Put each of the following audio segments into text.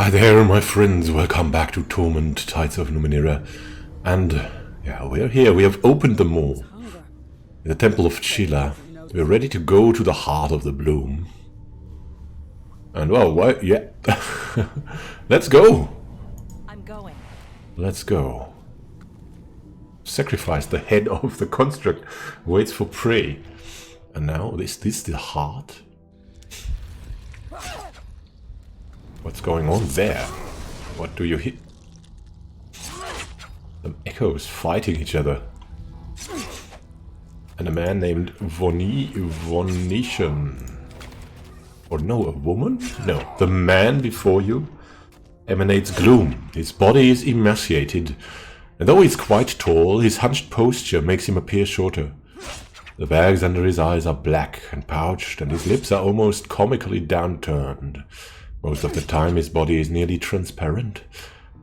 Hi there, my friends. Welcome back to Torment, Tides of Numenera. And, yeah, we're here. We have opened the mall. In the Temple of Chila. We're ready to go to the heart of the bloom. And, well, why? Yeah. Let's go. I'm going. Let's go. Sacrifice the head of the construct. Waits for prey. And now, is this the heart? What's going on there? What do you hit? Some echoes fighting each other. And a man named Vonician. Or no, a woman? No, the man before you emanates gloom. His body is emaciated. And though he's quite tall, his hunched posture makes him appear shorter. The bags under his eyes are black and pouched, and his lips are almost comically downturned. Most of the time his body is nearly transparent.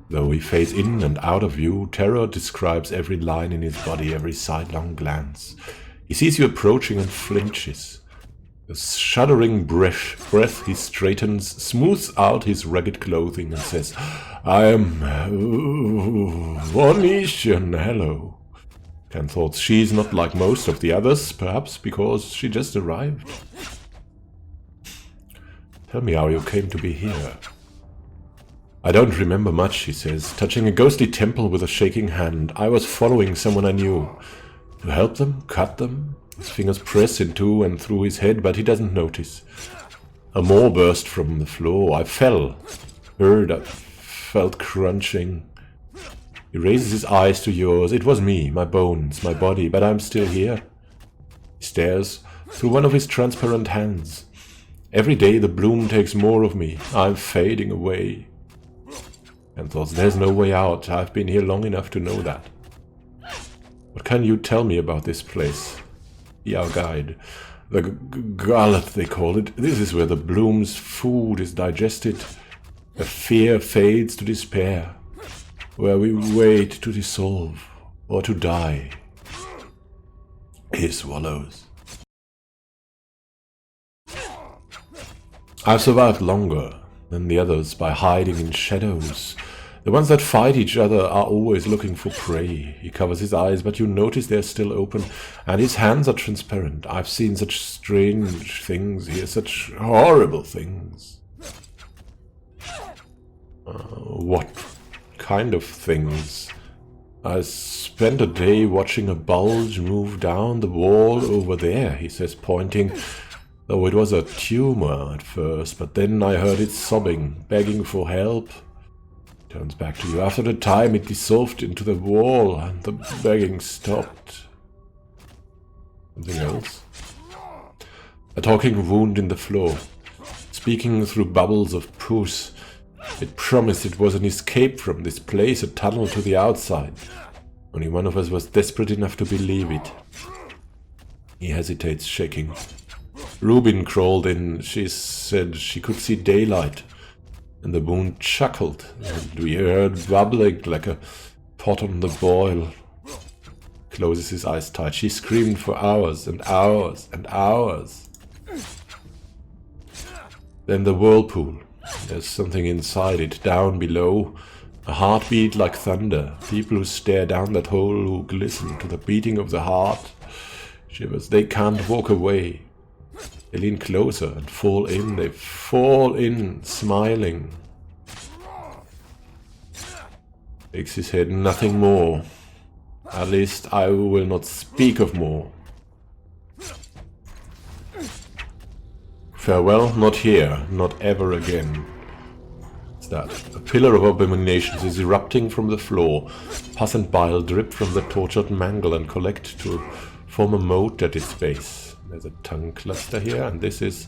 Though he fades in and out of view, terror describes every line in his body, every sidelong glance. He sees you approaching and flinches. With shuddering breath he straightens, smooths out his ragged clothing and says, "I am Vonician, hello." Ken thought she's not like most of the others, perhaps because she just arrived. "Tell me how you came to be here." "I don't remember much," he says, touching a ghostly temple with a shaking hand. "I was following someone I knew. To help them? Cut them?" His fingers press into and through his head, but he doesn't notice. A maw burst from the floor. I fell. I felt crunching. He raises his eyes to yours. "It was me, my bones, my body, but I'm still here." He stares through one of his transparent hands. "Every day the bloom takes more of me. I'm fading away." And thought, there's no way out. I've been here long enough to know that. "What can you tell me about this place?" Be our guide. "The gullet, they call it. This is where the bloom's food is digested. A fear fades to despair. Where we wait to dissolve or to die." He swallows. "I've survived longer than the others by hiding in shadows. The ones that fight each other are always looking for prey." He covers his eyes, but you notice they're still open, and his hands are transparent. "I've seen such strange things here, such horrible things." What kind of things?" "I spent a day watching a bulge move down the wall over there," he says, pointing. "Though it was a tumor at first, but then I heard it sobbing, begging for help." Turns back to you. "After a time it dissolved into the wall and the begging stopped." Something else? A talking wound in the floor, speaking through bubbles of pus. It promised it was an escape from this place, a tunnel to the outside. Only one of us was desperate enough to believe it. He hesitates, shaking. "Rubin crawled in. She said she could see daylight." And the wound chuckled, and we heard bubbling like a pot on the boil. Closes his eyes tight. "She screamed for hours and hours and hours." Then the whirlpool. There's something inside it, down below. A heartbeat like thunder. People who stare down that hole, who glisten to the beating of the heart. Shivers. They can't walk away. They lean closer and fall in. They fall in, smiling. Shakes his head. "Nothing more. At least I will not speak of more. Farewell, not here, not ever again." What's that? A pillar of abominations is erupting from the floor. Pus and bile drip from the tortured mangle and collect to form a moat at its base. There's a tongue cluster here, and this is...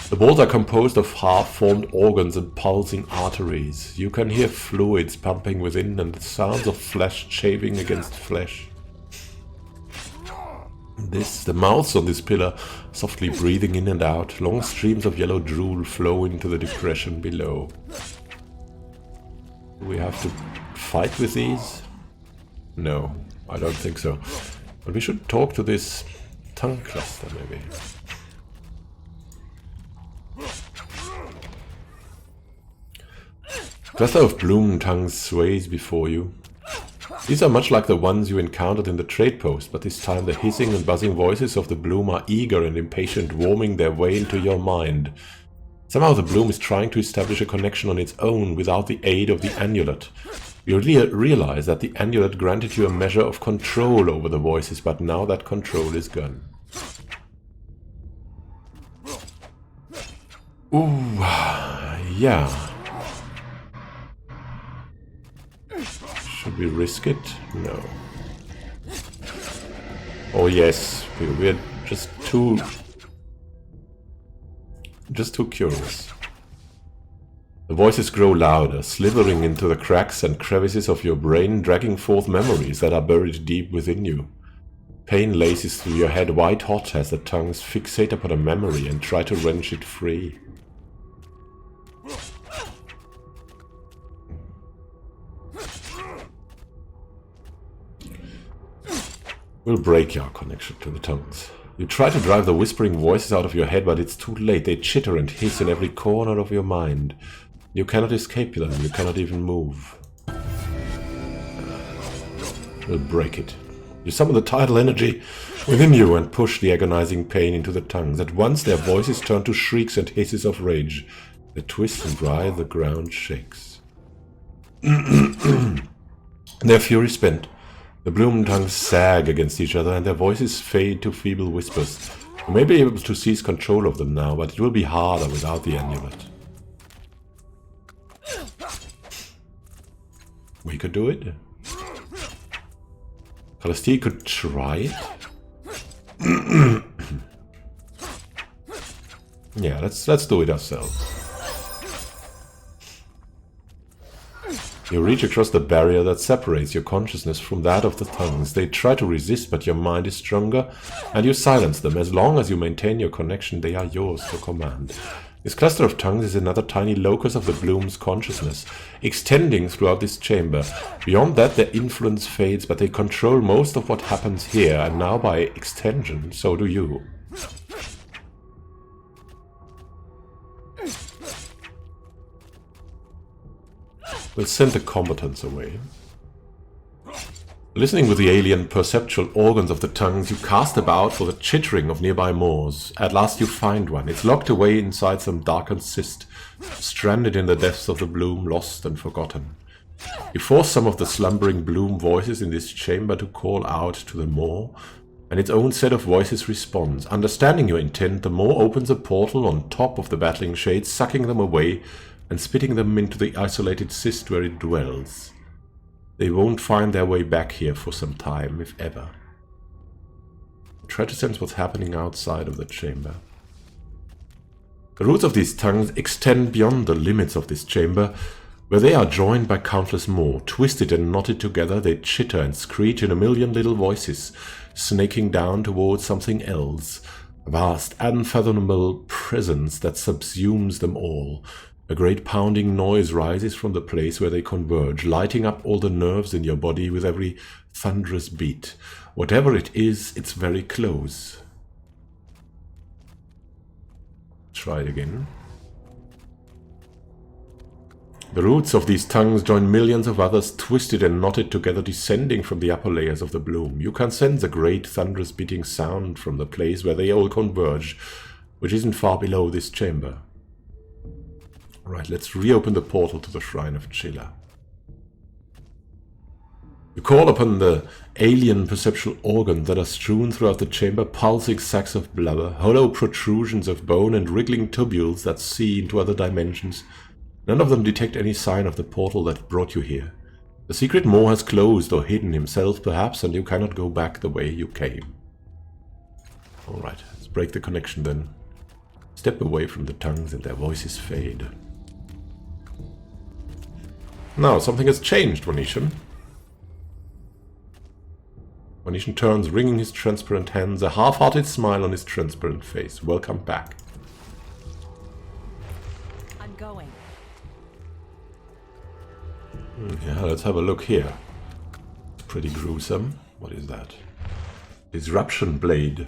The walls are composed of half-formed organs and pulsing arteries. You can hear fluids pumping within and the sounds of flesh shaving against flesh. The mouths on this pillar, softly breathing in and out. Long streams of yellow drool flow into the depression below. Do we have to fight with these? No, I don't think so. But we should talk to this tongue cluster, maybe. A cluster of bloom tongues sways before you. These are much like the ones you encountered in the trade post, but this time the hissing and buzzing voices of the bloom are eager and impatient, worming their way into your mind. Somehow the bloom is trying to establish a connection on its own without the aid of the amulet. You realize that the amulet granted you a measure of control over the voices, but now that control is gone. Ooh, yeah. Should we risk it? No. Oh yes, we're just too curious. The voices grow louder, slithering into the cracks and crevices of your brain, dragging forth memories that are buried deep within you. Pain laces through your head white hot as the tongues fixate upon a memory and try to wrench it free. We'll break your connection to the tongues. You try to drive the whispering voices out of your head, but it's too late. They chitter and hiss in every corner of your mind. You cannot escape them, you cannot even move. We'll break it. You summon the tidal energy within you and push the agonizing pain into the tongues. At once their voices turn to shrieks and hisses of rage. They twist and writhe, the ground shakes. Their fury spent. The bloom tongues sag against each other and their voices fade to feeble whispers. You may be able to seize control of them now, but it will be harder without the amulet. We could do it. Callisti could try it. Yeah, let's do it ourselves. You reach across the barrier that separates your consciousness from that of the tongues. They try to resist, but your mind is stronger, and you silence them. As long as you maintain your connection, they are yours to command. This cluster of tongues is another tiny locus of the bloom's consciousness, extending throughout this chamber. Beyond that, their influence fades, but they control most of what happens here, and now by extension, so do you. We'll send the combatants away. Listening with the alien perceptual organs of the tongues, you cast about for the chittering of nearby moors. At last you find one. It's locked away inside some darkened cyst, stranded in the depths of the bloom, lost and forgotten. You force some of the slumbering bloom voices in this chamber to call out to the moor, and its own set of voices responds. Understanding your intent, the moor opens a portal on top of the battling shades, sucking them away and spitting them into the isolated cyst where it dwells. They won't find their way back here for some time, if ever. Try to sense what's happening outside of the chamber. The roots of these tongues extend beyond the limits of this chamber, where they are joined by countless more. Twisted and knotted together, they chitter and screech in a million little voices, snaking down towards something else. A vast, unfathomable presence that subsumes them all. A great pounding noise rises from the place where they converge, lighting up all the nerves in your body with every thunderous beat. Whatever it is, it's very close. Try it again. The roots of these tongues join millions of others, twisted and knotted together, descending from the upper layers of the bloom. You can sense a great thunderous beating sound from the place where they all converge, which isn't far below this chamber. Alright, let's reopen the portal to the Shrine of Chilla. You call upon the alien perceptual organs that are strewn throughout the chamber, pulsing sacs of blubber, hollow protrusions of bone, and wriggling tubules that see into other dimensions. None of them detect any sign of the portal that brought you here. The secret Moor has closed or hidden himself, perhaps, and you cannot go back the way you came. Alright, let's break the connection then. Step away from the tongues and their voices fade. Now, something has changed, Venetian. Venetian turns, wringing his transparent hands, a half-hearted smile on his transparent face. Welcome back. I'm going. Yeah, let's have a look here. Pretty gruesome. What is that? Disruption Blade.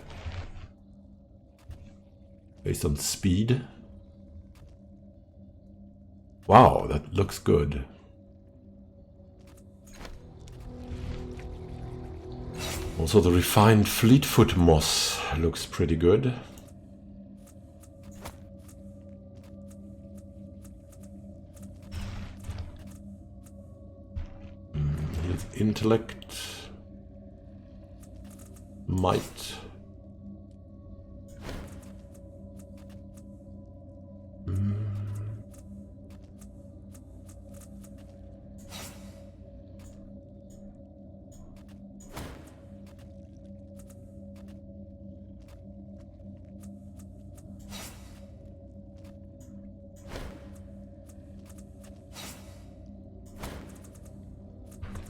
Based on speed. Wow, that looks good. Also, the refined Fleetfoot moss looks pretty good. Here's intellect, might.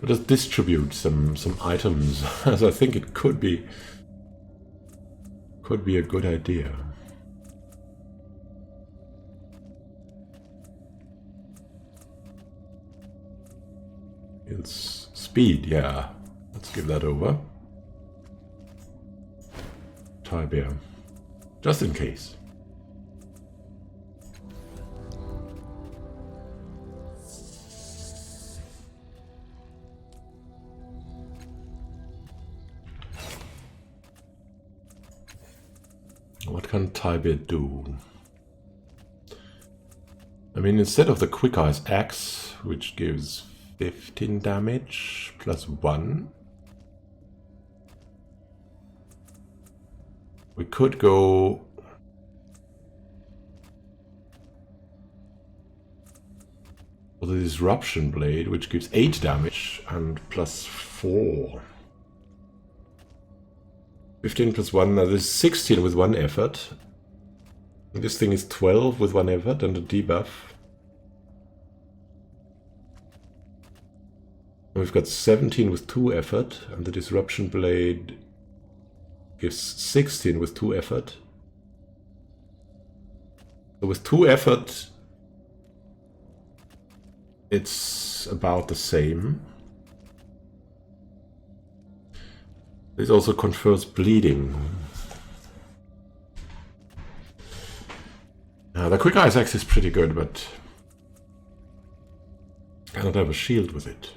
Let us distribute some items, as I think it could be a good idea. It's speed, yeah. Let's give that over. Tie bear, just in case. What can Tybit do? I mean, instead of the Quick Eyes Axe, which gives 15 damage plus 1, we could go for the Disruption Blade, which gives 8 damage and plus 4. 15 plus 1, now there's 16 with 1 effort. And this thing is 12 with 1 effort and a debuff. And we've got 17 with 2 effort, and the Disruption Blade gives 16 with 2 effort. So with 2 effort, it's about the same. This also confers bleeding. The Quick Eyes Axe is pretty good, but I cannot have a shield with it.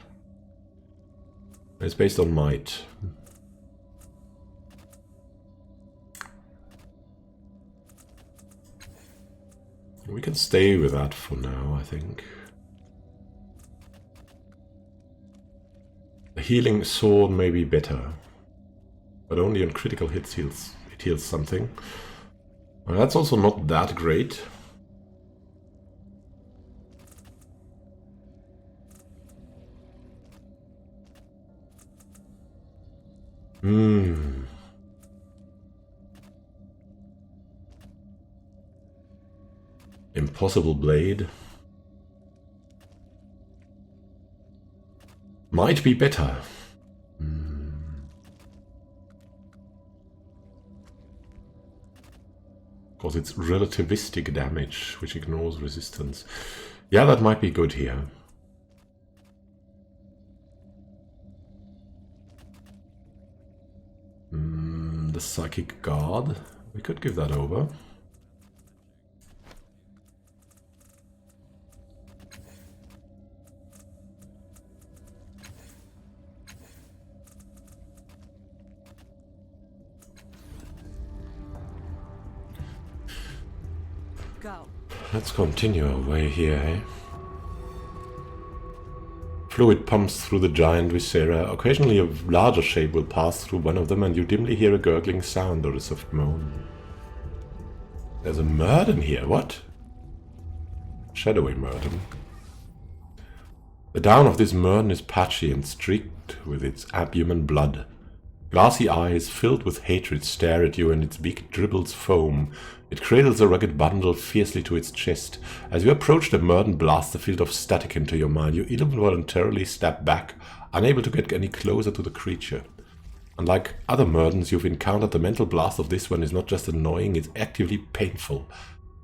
It's based on might. We can stay with that for now, I think. The healing sword may be better, but only on critical hits it heals something. Well, that's also not that great. Impossible Blade. Might be better. Because it's relativistic damage, which ignores resistance. Yeah, that might be good here. The Psychic Guard. We could give that over. Go. Let's continue our way here, eh? Fluid pumps through the giant viscera. Occasionally a larger shape will pass through one of them and you dimly hear a gurgling sound or a soft moan. There's a Murden here, what? Shadowy Murden. The down of this Murden is patchy and streaked with its abhuman blood. Glassy eyes filled with hatred stare at you and its beak dribbles foam. It cradles a rugged bundle fiercely to its chest. As you approach, the Murden blasts a field of static into your mind. You involuntarily step back, unable to get any closer to the creature. Unlike other Murdens you've encountered, the mental blast of this one is not just annoying, it's actively painful.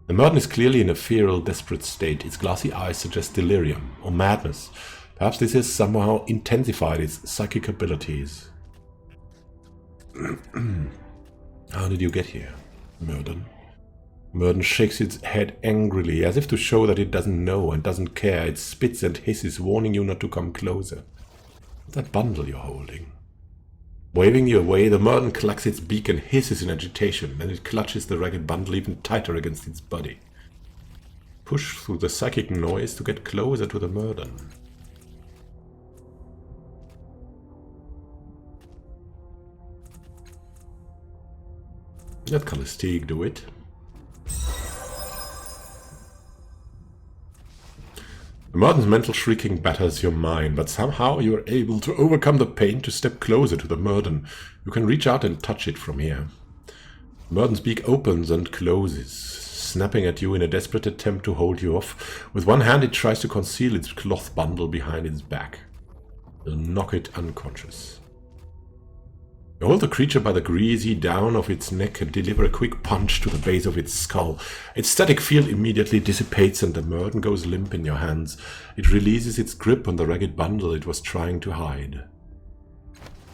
The Murden is clearly in a feral, desperate state. Its glassy eyes suggest delirium or madness. Perhaps this has somehow intensified its psychic abilities. How did you get here, Murden? Murden shakes its head angrily, as if to show that it doesn't know and doesn't care. It spits and hisses, warning you not to come closer. That bundle you're holding. Waving you away, the Murden clucks its beak and hisses in agitation, and it clutches the ragged bundle even tighter against its body. Push through the psychic noise to get closer to the Murden. Let Calistique do it. The Murden's mental shrieking batters your mind, but somehow you are able to overcome the pain to step closer to the Murden. You can reach out and touch it from here. The Murden's beak opens and closes, snapping at you in a desperate attempt to hold you off. With one hand it tries to conceal its cloth bundle behind its back. You'll knock it unconscious. You hold the creature by the greasy down of its neck and deliver a quick punch to the base of its skull. Its static field immediately dissipates and the Murden goes limp in your hands. It releases its grip on the ragged bundle it was trying to hide.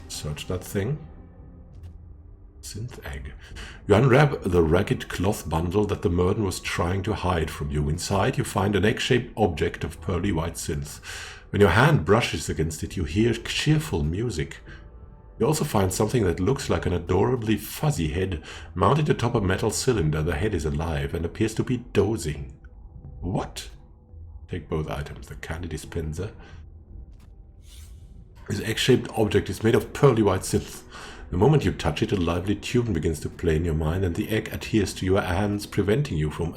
Search that thing. Synth egg. You unwrap the ragged cloth bundle that the Murden was trying to hide from you. Inside you find an egg-shaped object of pearly white synth. When your hand brushes against it, you hear cheerful music. You also find something that looks like an adorably fuzzy head mounted atop a metal cylinder. The head is alive and appears to be dozing. What? Take both items. The candy dispenser. This egg-shaped object is made of pearly white synth. The moment you touch it, a lively tune begins to play in your mind, and the egg adheres to your hands, preventing you from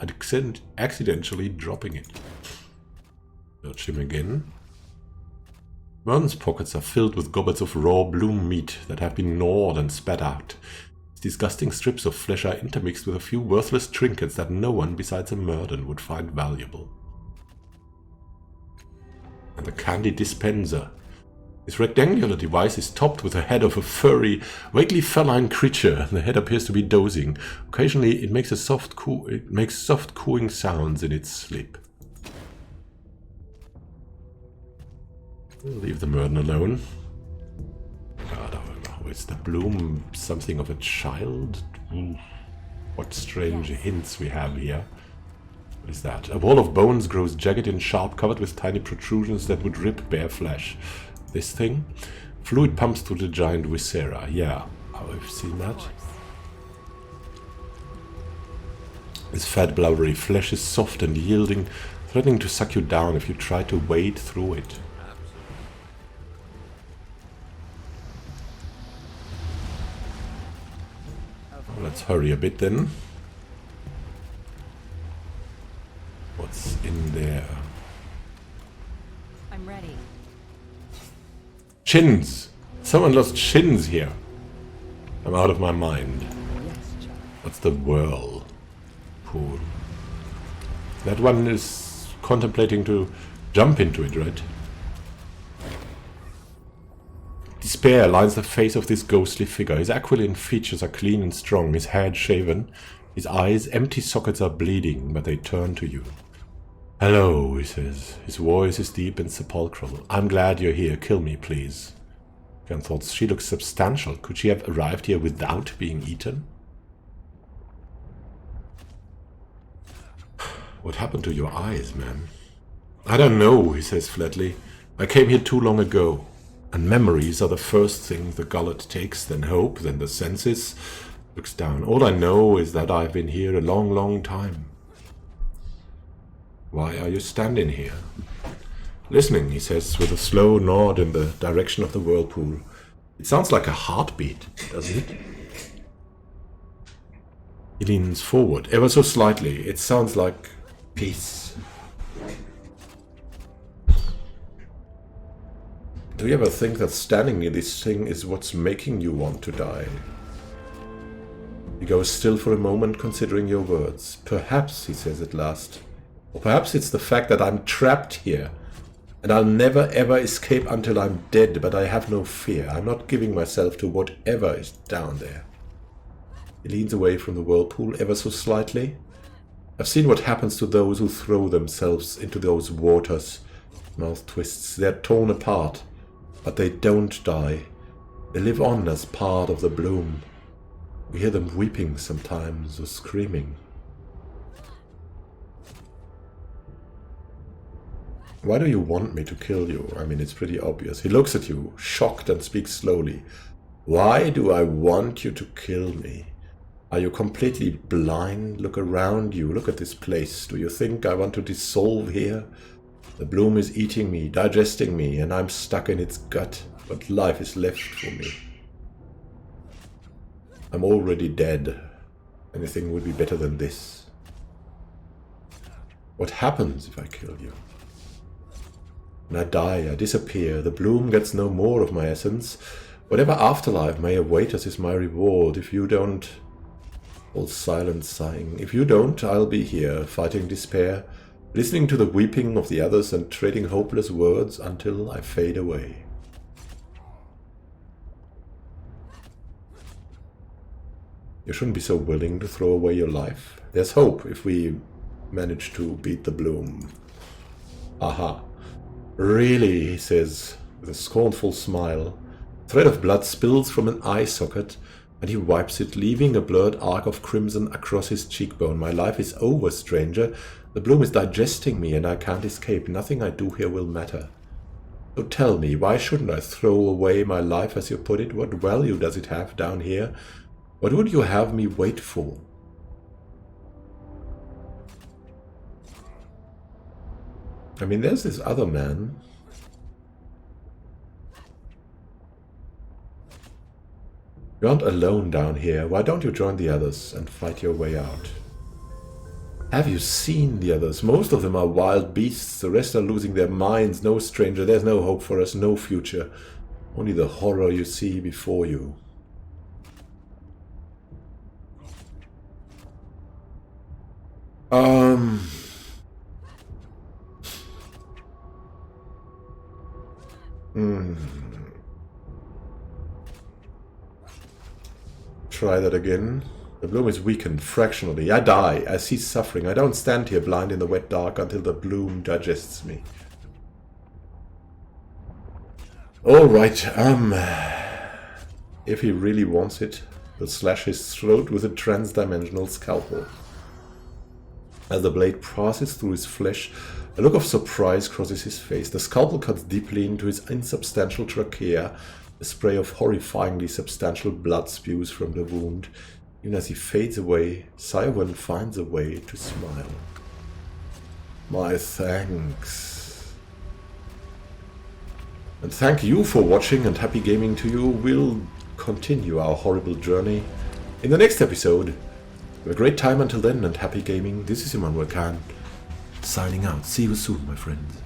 accidentally dropping it. Search him again. Murden's pockets are filled with gobbets of raw bloom meat that have been gnawed and spat out. Its disgusting strips of flesh are intermixed with a few worthless trinkets that no one besides a Murden would find valuable. And the candy dispenser. This rectangular device is topped with the head of a furry, vaguely feline creature. The head appears to be dozing. Occasionally it makes soft cooing sounds in its sleep. We'll leave the Murden alone. God, oh, is the bloom something of a child? What strange hints we have here. What is that? A wall of bones grows jagged and sharp, covered with tiny protrusions that would rip bare flesh. This thing? Fluid pumps through the giant viscera. Yeah, I've seen that. This fat, blubbery flesh is soft and yielding, threatening to suck you down if you try to wade through it. Let's hurry a bit then. What's in there? I'm ready. Chins! Someone lost chins here. I'm out of my mind. What's the whirlpool? That one is contemplating to jump into it, right? Despair lines the face of this ghostly figure. His aquiline features are clean and strong, his head shaven. His eyes' empty sockets are bleeding, but they turn to you. Hello, he says. His voice is deep and sepulchral. I'm glad you're here. Kill me, please. Jan thought she looks substantial. Could she have arrived here without being eaten? What happened to your eyes, man? I don't know, he says flatly. I came here too long ago. And memories are the first thing the gullet takes, then hope, then the senses. Looks down. All I know is that I've been here a long, long time. Why are you standing here? Listening, he says, with a slow nod in the direction of the whirlpool. It sounds like a heartbeat, doesn't it? He leans forward, ever so slightly. It sounds like peace. Do you ever think that standing near this thing is what's making you want to die? He goes still for a moment, considering your words. Perhaps, he says at last. Or perhaps it's the fact that I'm trapped here, and I'll never ever escape until I'm dead, but I have no fear. I'm not giving myself to whatever is down there. He leans away from the whirlpool ever so slightly. I've seen what happens to those who throw themselves into those waters. Mouth twists. They're torn apart, but they don't die. They live on as part of the bloom. We hear them weeping sometimes, or screaming. Why do you want me to kill you? I mean, it's pretty obvious. He looks at you, shocked, and speaks slowly. Why do I want you to kill me? Are you completely blind? Look around you. Look at this place. Do you think I want to dissolve here? The bloom is eating me, digesting me, and I'm stuck in its gut. What life is left for me? I'm already dead. Anything would be better than this. What happens if I kill you? When I die, I disappear. The bloom gets no more of my essence. Whatever afterlife may await us is my reward. If you don't... All silent sighing. If you don't, I'll be here, fighting despair, listening to the weeping of the others and trading hopeless words until I fade away. You shouldn't be so willing to throw away your life. There's hope if we manage to beat the bloom. Aha. Really, he says, with a scornful smile. A thread of blood spills from an eye socket, and he wipes it, leaving a blurred arc of crimson across his cheekbone. My life is over, stranger. The bloom is digesting me, and I can't escape. Nothing I do here will matter. So tell me, why shouldn't I throw away my life, as you put it? What value does it have down here? What would you have me wait for? I mean, there's this other man. You aren't alone down here. Why don't you join the others and fight your way out? Have you seen the others? Most of them are wild beasts. The rest are losing their minds. No, stranger, there's no hope for us, no future. Only the horror you see before you. Try that again. The bloom is weakened fractionally. I die. I cease suffering. I don't stand here blind in the wet dark until the bloom digests me. Alright, if he really wants it, he'll slash his throat with a transdimensional scalpel. As the blade passes through his flesh, a look of surprise crosses his face. The scalpel cuts deeply into his insubstantial trachea. A spray of horrifyingly substantial blood spews from the wound. Even as he fades away, Saiwan finds a way to smile. My thanks. And thank you for watching, and happy gaming to you. We'll continue our horrible journey in the next episode. Have a great time until then, and happy gaming. This is Immanuel signing out. See you soon, my friends.